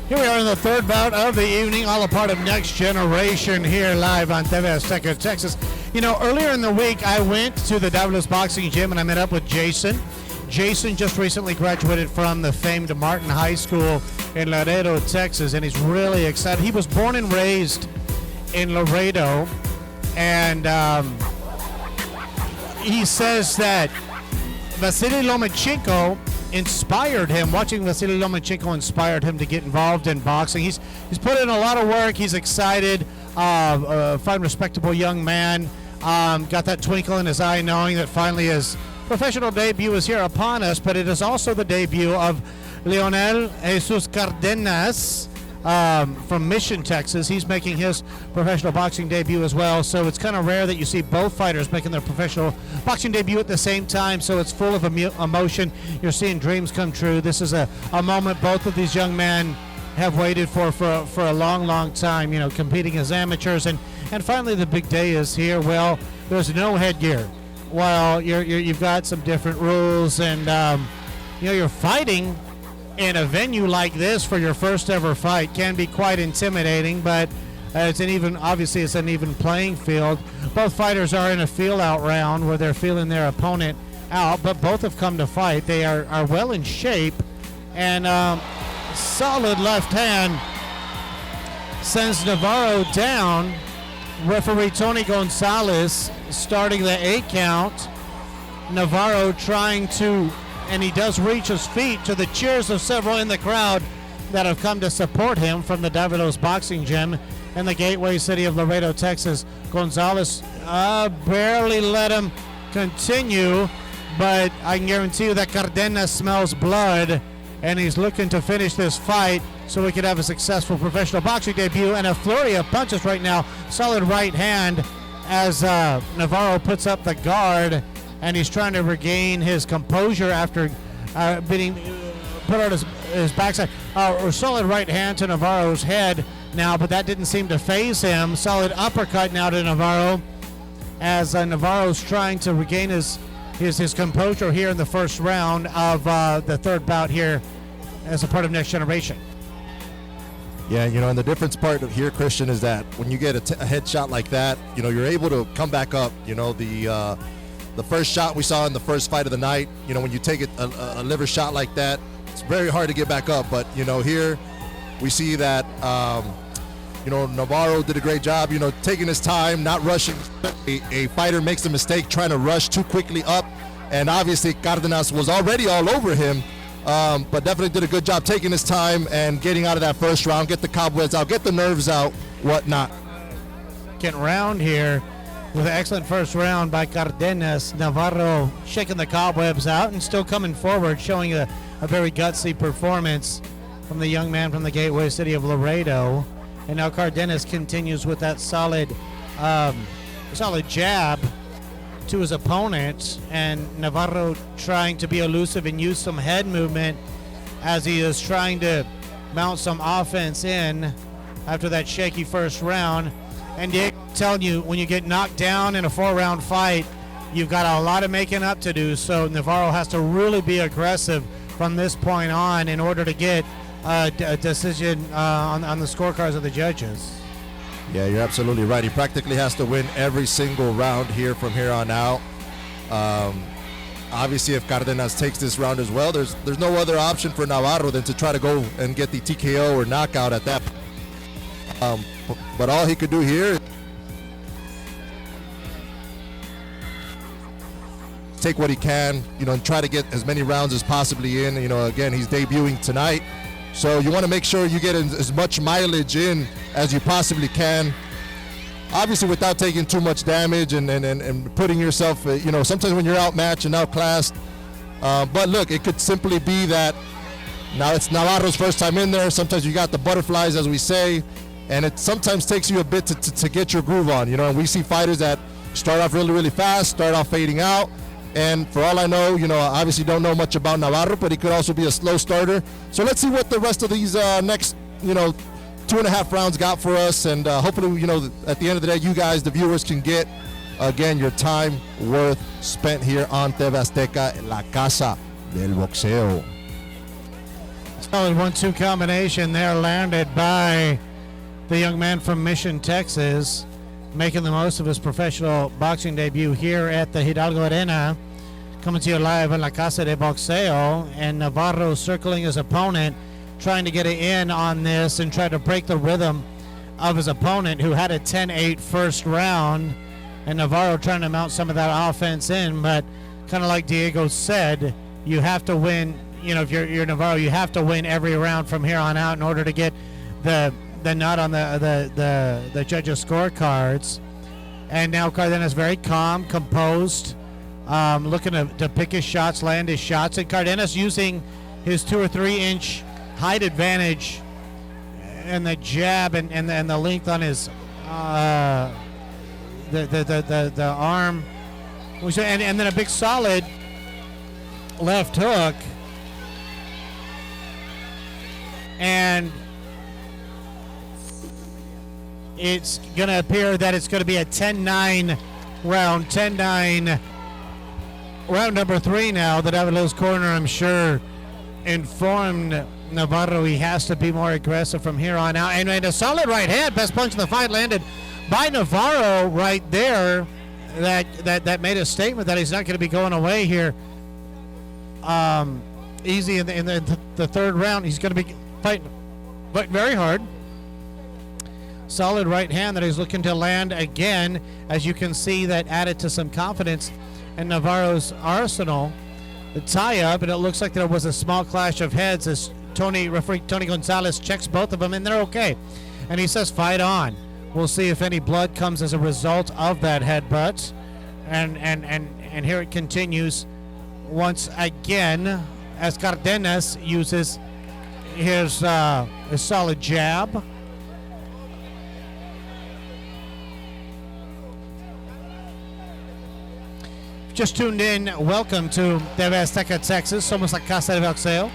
Here we are in the third bout of the evening, all a part of Next Generation here live on TV Azteca, Texas. You know, earlier in the week, I went to the Davilos Boxing Gym and I met up with Jason. Jason just recently graduated from the famed Martin High School in Laredo, Texas, and he's really excited. He was born and raised in Laredo, and he says that Vasily Lomachenko inspired him. Watching Vasily Lomachenko inspired him to get involved in boxing. He's put in a lot of work. He's excited. Fine, respectable young man. Got that twinkle in his eye knowing that finally his professional debut is here upon us, but it is also the debut of Leonel Jesus Cardenas from Mission, Texas. He's making his professional boxing debut as well, so it's kind of rare that you see both fighters making their professional boxing debut at the same time, so it's full of emotion. You're seeing dreams come true. This is a moment both of these young men have waited for a long time, you know, competing as amateurs, and finally the big day is here. Well, there's no headgear. Well, you've got some different rules, and you know, you're fighting in a venue like this for your first ever fight can be quite intimidating, but obviously it's an even playing field. Both fighters are in a feel-out round where they're feeling their opponent out, but both have come to fight. They are well in shape, and solid left hand sends Navarro down. Referee Tony Gonzalez starting the 8 count. Navarro trying to, and he does reach his feet to the cheers of several in the crowd that have come to support him from the Davilos Boxing Gym in the gateway city of Laredo, Texas. Gonzalez barely let him continue, but I can guarantee you that Cardenas smells blood, and he's looking to finish this fight so we could have a successful professional boxing debut. And a flurry of punches right now. Solid right hand as Navarro puts up the guard, and he's trying to regain his composure after being put on his backside. Solid right hand to Navarro's head now, but that didn't seem to faze him. Solid uppercut now to Navarro as Navarro's trying to regain his composure here in the first round of the third bout here as a part of Next Generation. Yeah, you know, and the difference part of here, Christian, is that when you get a headshot like that, you know, you're able to come back up. You know, the first shot we saw in the first fight of the night, you know, when you take a liver shot like that, it's very hard to get back up. But, you know, here we see that, you know, Navarro did a great job, you know, taking his time, not rushing. A fighter makes a mistake trying to rush too quickly up, and obviously Cardenas was already all over him, but definitely did a good job taking his time and getting out of that first round, get the cobwebs out, get the nerves out, whatnot. Second round here with an excellent first round by Cardenas. Navarro shaking the cobwebs out and still coming forward, showing a very gutsy performance from the young man from the gateway city of Laredo. And now Cardenas continues with that solid jab to his opponent, and Navarro trying to be elusive and use some head movement as he is trying to mount some offense in after that shaky first round. And Dick, telling you, when you get knocked down in a 4-round fight, you've got a lot of making up to do, so Navarro has to really be aggressive from this point on in order to get a decision on the scorecards of the judges. Yeah, you're absolutely right. He practically has to win every single round here from here on out. Obviously, if Cardenas takes this round as well, there's no other option for Navarro than to try to go and get the TKO or knockout at that point. But all he could do here is take what he can, you know, and try to get as many rounds as possibly in. You know, again, he's debuting tonight, so you want to make sure you get as much mileage in as you possibly can. Obviously, without taking too much damage and putting yourself, you know, sometimes when you're outmatched and outclassed. But look, it could simply be that now it's Navarro's first time in there. Sometimes you got the butterflies, as we say, and it sometimes takes you a bit to get your groove on, you know. And we see fighters that start off really fast, start off fading out. And for all I know, you know, I obviously don't know much about Navarro, but he could also be a slow starter. So let's see what the rest of these next, you know, 2.5 rounds got for us. And hopefully, you know, at the end of the day, you guys, the viewers, can get, again, your time worth spent here on TV Azteca, La Casa del Boxeo. Solid 1-2 combination there landed by the young man from Mission, Texas, making the most of his professional boxing debut here at the Hidalgo Arena. Coming to you live in La Casa de Boxeo, and Navarro circling his opponent, trying to get it in on this and try to break the rhythm of his opponent, who had a 10-8 first round, and Navarro trying to mount some of that offense in. But kind of like Diego said, you have to win. You know, if you're Navarro, you have to win every round from here on out in order to get the nod on the judges' scorecards. And now Cardenas very calm, composed, looking to pick his shots, land his shots, and Cardenas using his 2 or 3 inch height advantage and the jab and the length on his the arm, and then a big solid left hook. And it's going to appear that it's going to be a 10-9 round. 10-9 round number 3 now. The Davilo's corner, I'm sure, informed Navarro he has to be more aggressive from here on out. And a solid right hand. Best punch in the fight landed by Navarro right there. That made a statement that he's not going to be going away here easy in the third round. He's going to be fighting very hard. Solid right hand that he's looking to land again. As you can see, that added to some confidence in Navarro's arsenal. The tie-up, and it looks like there was a small clash of heads as referee Tony Gonzalez checks both of them, and they're okay. And he says, fight on. We'll see if any blood comes as a result of that headbutt. And here it continues once again as Cardenas uses his solid jab. Just tuned in, welcome to TV Azteca, Texas. Somos La Casa de Boxeo.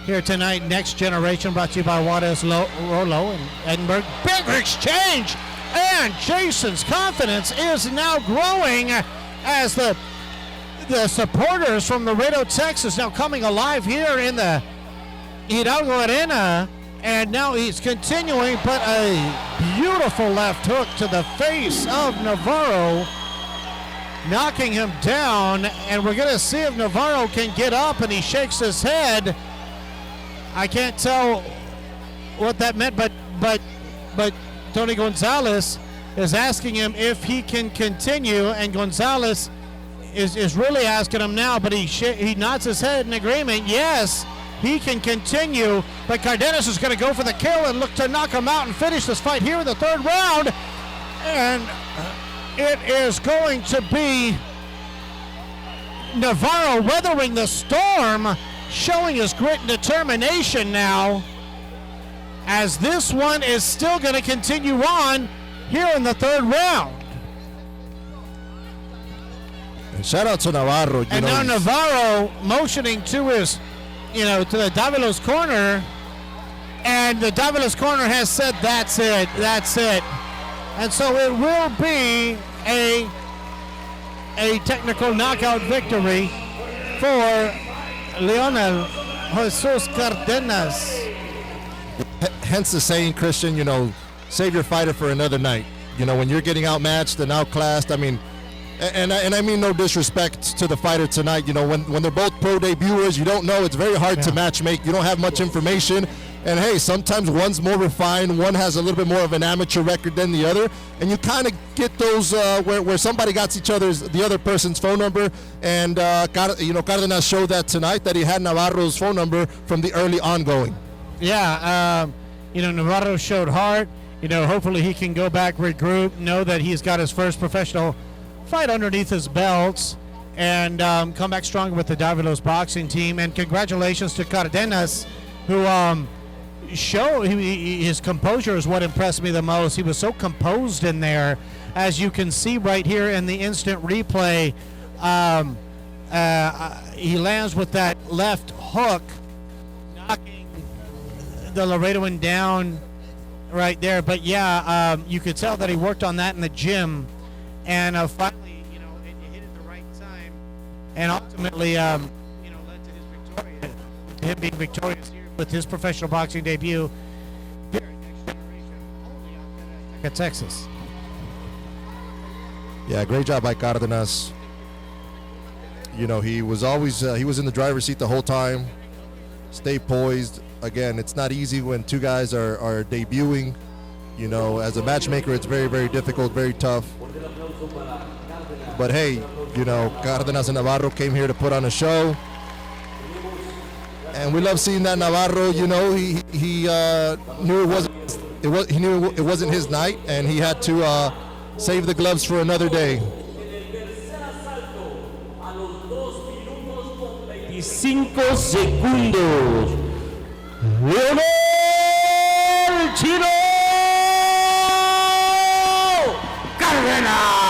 Here tonight, Next Generation, brought to you by Juarez Rolo in Edinburgh. Big exchange! And Jason's confidence is now growing as the supporters from Laredo, Texas, now coming alive here in the Hidalgo Arena. And now he's continuing, but a beautiful left hook to the face of Navarro, knocking him down. And we're going to see if Navarro can get up, and he shakes his head. I can't tell what that meant, but Tony Gonzalez is asking him if he can continue, and Gonzalez is really asking him now, but he nods his head in agreement. Yes, he can continue, but Cardenas is going to go for the kill and look to knock him out and finish this fight here in the third round. And it is going to be Navarro weathering the storm, showing his grit and determination now, as this one is still going to continue on here in the third round. And shout out to Navarro. And now Navarro motioning to his, to the Davilo's corner, and the Davilo's corner has said, that's it. And so it will be a technical knockout victory for Leonel Jesus Cardenas. Hence the saying, Christian, save your fighter for another night. When you're getting outmatched and outclassed, I mean, and I mean no disrespect to the fighter tonight, when they're both pro debuters, you don't know. It's very hard to match make. You don't have much information. And hey, sometimes one's more refined, one has a little bit more of an amateur record than the other, and you kind of get those where somebody got the other person's phone number, and Cardenas showed that tonight, that he had Navarro's phone number from the early ongoing. Yeah, Navarro showed heart. Hopefully he can go back, regroup, know that he's got his first professional fight underneath his belts, and come back strong with the Davilo's boxing team. And congratulations to Cardenas, who his composure is what impressed me the most. He was so composed in there, as you can see right here in the instant replay. He lands with that left hook, knocking the Laredoan down right there. But yeah, you could tell that he worked on that in the gym, and finally, it hit at the right time, and ultimately, led to his victory, to him being victorious here with his professional boxing debut here at Texas. Yeah, great job by Cardenas. You know, he was always he was in the driver's seat the whole time. Stay poised. Again, it's not easy when two guys are debuting. You know, as a matchmaker, it's very, very difficult, very tough. But hey, you know, Cardenas and Navarro came here to put on a show. And we love seeing that. Navarro, you know, he knew he knew it wasn't his night, and he had to save the gloves for another day. 25 segundos. Leonel Chino Cardenas.